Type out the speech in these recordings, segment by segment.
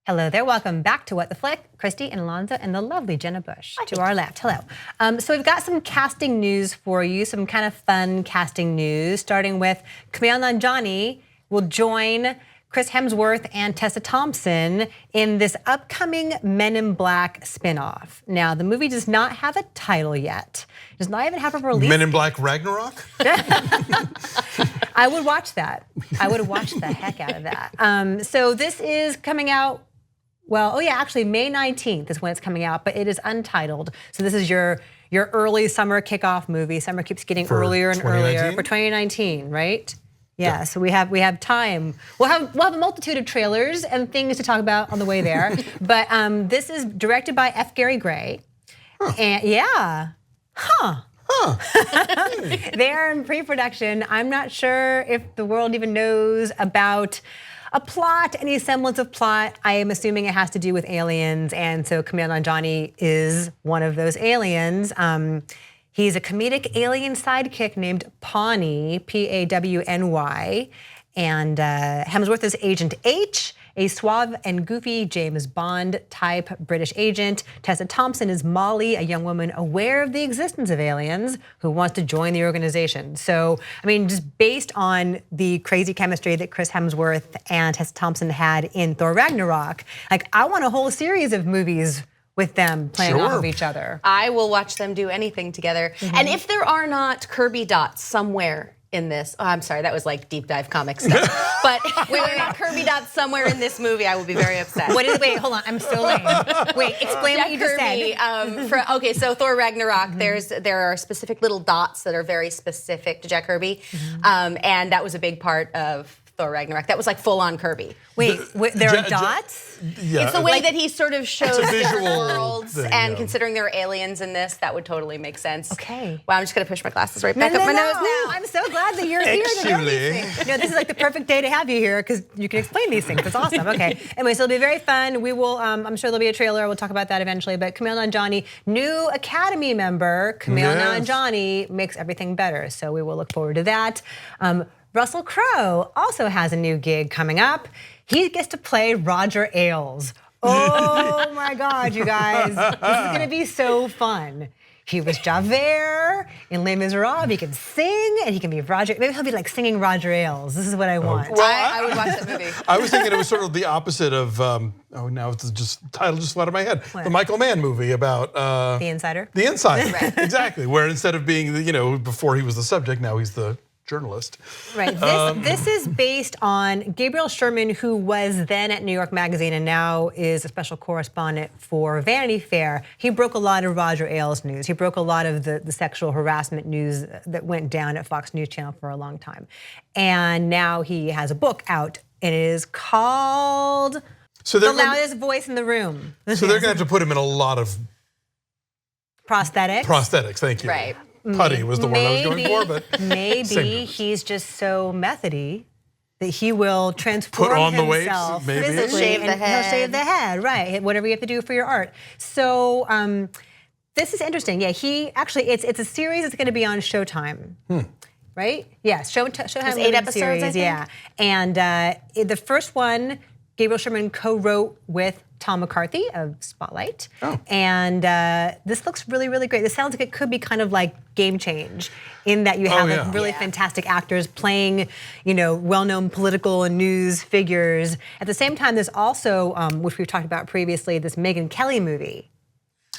Hello there, welcome back to What the Flick. Christy and Alonso and the lovely Jenna Busch to our left. Hello. So we've got some casting news for you, some kind of fun casting news, starting with Kumail Nanjiani will join Chris Hemsworth and Tessa Thompson in this upcoming Men in Black spinoff. Now, the movie does not have a title yet. It does not even have a release. Men in Black Ragnarok? I would watch that. I would watch the heck out of that. So this is coming out, well, actually May 19th is when it's coming out, but it is untitled. So this is your early summer kickoff movie. Summer keeps getting earlier and earlier for 2019, right? Yeah, so we have time. We'll have a multitude of trailers and things to talk about on the way there. But this is directed by F. Gary Gray. And they are in pre-production. I'm not sure if the world even knows about a plot, any semblance of plot. I am assuming it has to do with aliens, and so Kumail Nanjiani is one of those aliens. He's a comedic alien sidekick named Pawny, P-A-W-N-Y, and Hemsworth is Agent H, a suave and goofy James Bond type British agent. Tessa Thompson is Molly, a young woman aware of the existence of aliens who wants to join the organization. So, I mean, just based on the crazy chemistry that Chris Hemsworth and Tessa Thompson had in Thor Ragnarok, like, I want a whole series of movies with them playing off of each other. I will watch them do anything together. And if there are not Kirby dots somewhere in this, I'm sorry, that was like deep dive comic stuff. But if there are not Kirby dots somewhere in this movie, I will be very upset. Wait, hold on, I'm still lame. Wait, explain what you just said. Okay, so Thor Ragnarok, there are specific little dots that are very specific to Jack Kirby. And that was a big part of Thor Ragnarok. That was like full on Kirby. Wait, there are dots? Yeah. It's the way that he sort of shows different worlds, thing, and considering there are aliens in this, that would totally make sense. Okay. Wow, I'm just gonna push my glasses right back up my nose now. I'm so glad that you're here to know these things. No, this is like the perfect day to have you here because you can explain these things. It's awesome. Okay. Anyway, so it'll be very fun. We will. I'm sure there'll be a trailer. We'll talk about that eventually. But Kumail Nanjiani, new Academy member, Kumail Nanjiani makes everything better. So we will look forward to that. Russell Crowe also has a new gig coming up. He gets to play Roger Ailes. Oh my God, you guys. This is gonna be so fun. He was Javert in Les Miserables. He can sing and he can be Roger. Maybe he'll be like singing Roger Ailes. This is what I want. Well, I would watch that movie. I was thinking it was sort of the opposite of, now it's just, the title just flew out of my head. What? The Michael Mann movie about The Insider? The Insider, Right. exactly. Where instead of being, before he was the subject, now he's the journalist. Right, this is based on Gabriel Sherman, who was then at New York Magazine and now is a special correspondent for Vanity Fair. He broke a lot of Roger Ailes news. He broke a lot of the sexual harassment news that went down at Fox News Channel for a long time. And now he has a book out, and it is called The Loudest Voice in the Room. So they're gonna have to put him in a lot of prosthetics. Prosthetics, thank you. Right. Putty was the word I was going for, but maybe he's just so methody that he will transform put on the weights, himself maybe. physically, Shave the and he'll shave the head, right? Whatever you have to do for your art. So this is interesting. Yeah, it's a series that's going to be on Showtime. Right? Yes, Showtime. 8 episodes, series, I think. yeah. And the first one, Gabriel Sherman co-wrote with Tom McCarthy of Spotlight. And this looks really, really great. This sounds like it could be kind of like Game Change in that you have like really fantastic actors playing, well-known political and news figures. At the same time, there's also, which we've talked about previously, this Megyn Kelly movie.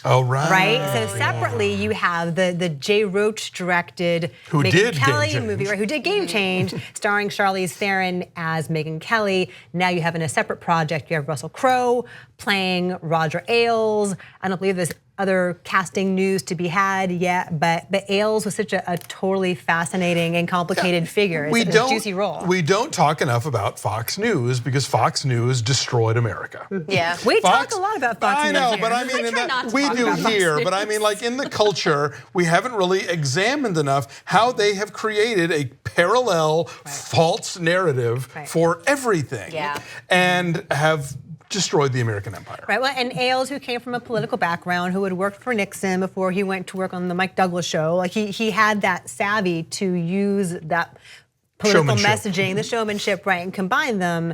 Oh, right. Right? So separately, you have the Jay Roach directed Megyn Kelly movie, right? Who did Game Change, starring Charlize Theron as Megyn Kelly. Now you have in a separate project, you have Russell Crowe playing Roger Ailes. I don't believe there's other casting news to be had yet, but Ailes was such a totally fascinating and complicated figure. It's a juicy role. We don't talk enough about Fox News because Fox News destroyed America. Yeah. We talk a lot about Fox News. I know, here. but I mean, we do here, but I mean, like in the culture, we haven't really examined enough how they have created a parallel false narrative for everything and have destroyed the American empire. Right, well, and Ailes, who came from a political background, who had worked for Nixon before he went to work on the Mike Douglas show, like he had that savvy to use that political messaging, the showmanship, right, and combine them.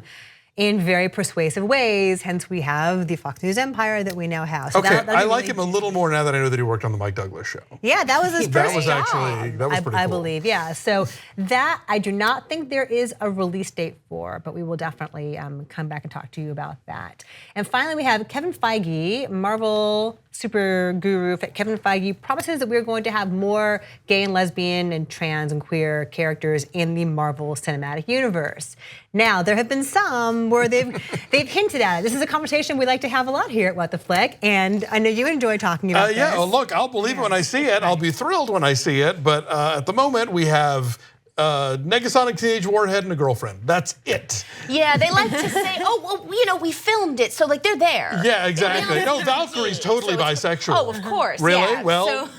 in very persuasive ways. Hence, we have the Fox News empire that we now have. So okay, I like him a little more now that I know that he worked on the Mike Douglas show. Yeah, that was his first That was job. actually, that was pretty cool. I believe, yeah. So that, I do not think there is a release date for, but we will definitely come back and talk to you about that. And finally, we have Kevin Feige, Marvel super guru. Kevin Feige promises that we're going to have more gay and lesbian and trans and queer characters in the Marvel Cinematic Universe. Now, there have been some where they've hinted at it. This is a conversation we like to have a lot here at What the Flick, and I know you enjoy talking about this. Yeah, well, look, I'll believe it when I see it. I'll be thrilled when I see it, but at the moment we have Negasonic Teenage Warhead and a girlfriend. That's it. Yeah, they like to say, oh, well, you know, we filmed it, so like they're there. Yeah, exactly. No, Valkyrie's totally bisexual. Oh, of course. Really? Yeah. Well,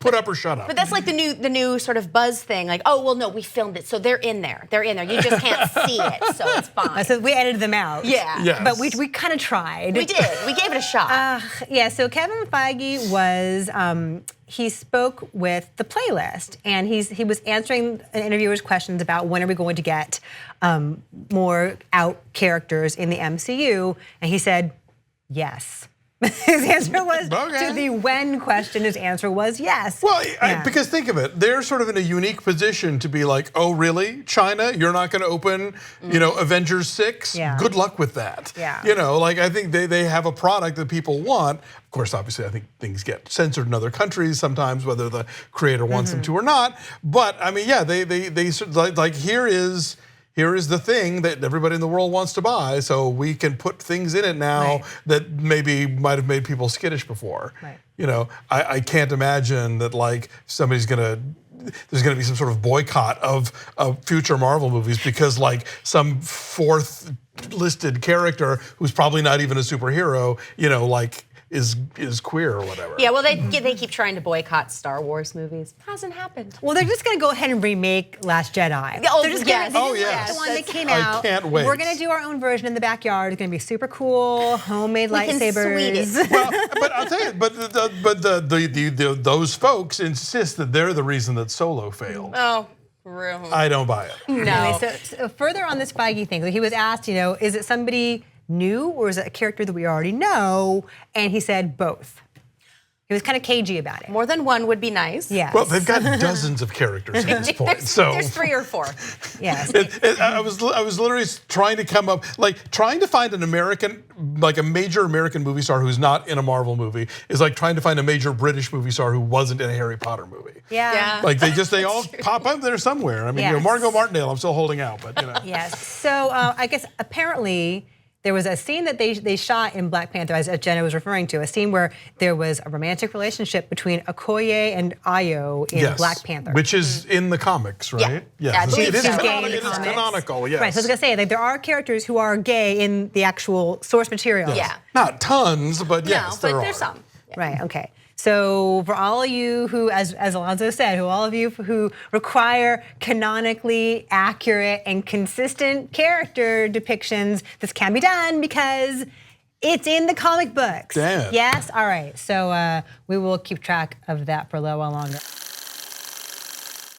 put up or shut up. But that's like the new sort of buzz thing. Like, oh, well, no, we filmed it, so they're in there. They're in there. You just can't see it, so it's fine. So we edited them out. Yeah. Yes. But we kind of tried. We did. We gave it a shot. Yeah, so Kevin Feige was, he spoke with The Playlist, and he was answering an interviewer's questions about when are we going to get more out characters in the MCU, and he said, yes. His answer was, to the when question, his answer was yes. Well, because think of it, they're sort of in a unique position to be like, oh, really, China? You're not going to open, you know, Avengers 6? Yeah. Good luck with that. Yeah. You know, like I think they have a product that people want. Of course, obviously, I think things get censored in other countries sometimes, whether the creator wants them to or not. But I mean, yeah, they like here is the thing that everybody in the world wants to buy, so we can put things in it now that maybe might have made people skittish before. Right. You know, I can't imagine that like there's gonna be some sort of boycott of future Marvel movies because like some fourth listed character who's probably not even a superhero, you know, like is queer or whatever. Yeah, well, they keep trying to boycott Star Wars movies. Hasn't happened. Well, they're just going to go ahead and remake Last Jedi. Oh, they're just yes. gonna, Oh, yes. the one that came I out. can't wait. We're going to do our own version in the backyard. It's going to be super cool, homemade lightsabers. Well, but I'll tell you, but those folks insist that they're the reason that Solo failed. Oh. Really? I don't buy it. No. Anyway, so further on this Feige thing, he was asked, you know, is it somebody new or is it a character that we already know? And he said both. He was kind of cagey about it. More than one would be nice. Yes. Well, they've got dozens of characters at this point. There's 3 or 4. Yes. I was literally trying to come up, like trying to find an American, like a major American movie star who's not in a Marvel movie is like trying to find a major British movie star who wasn't in a Harry Potter movie. Yeah. Like they all pop up there somewhere. I mean, you know, Yes. Margot Martindale, I'm still holding out, but you know. Yes. So I guess apparently there was a scene that they shot in Black Panther, as Jenna was referring to, a scene where there was a romantic relationship between Okoye and Ayo in Black Panther. Which is in the comics, right? Yeah, I believe it is so. canonical. Gay in the It is comics. canonical, yes. Right, so I was gonna say, like, there are characters who are gay in the actual source material. Yeah. Not tons, but yes, no, there but are. there's some. Right, okay. So for all of you who, as Alonso said, all of you who require canonically accurate and consistent character depictions, this can be done because it's in the comic books. Damn. Yes? All right. So we will keep track of that for a little while longer.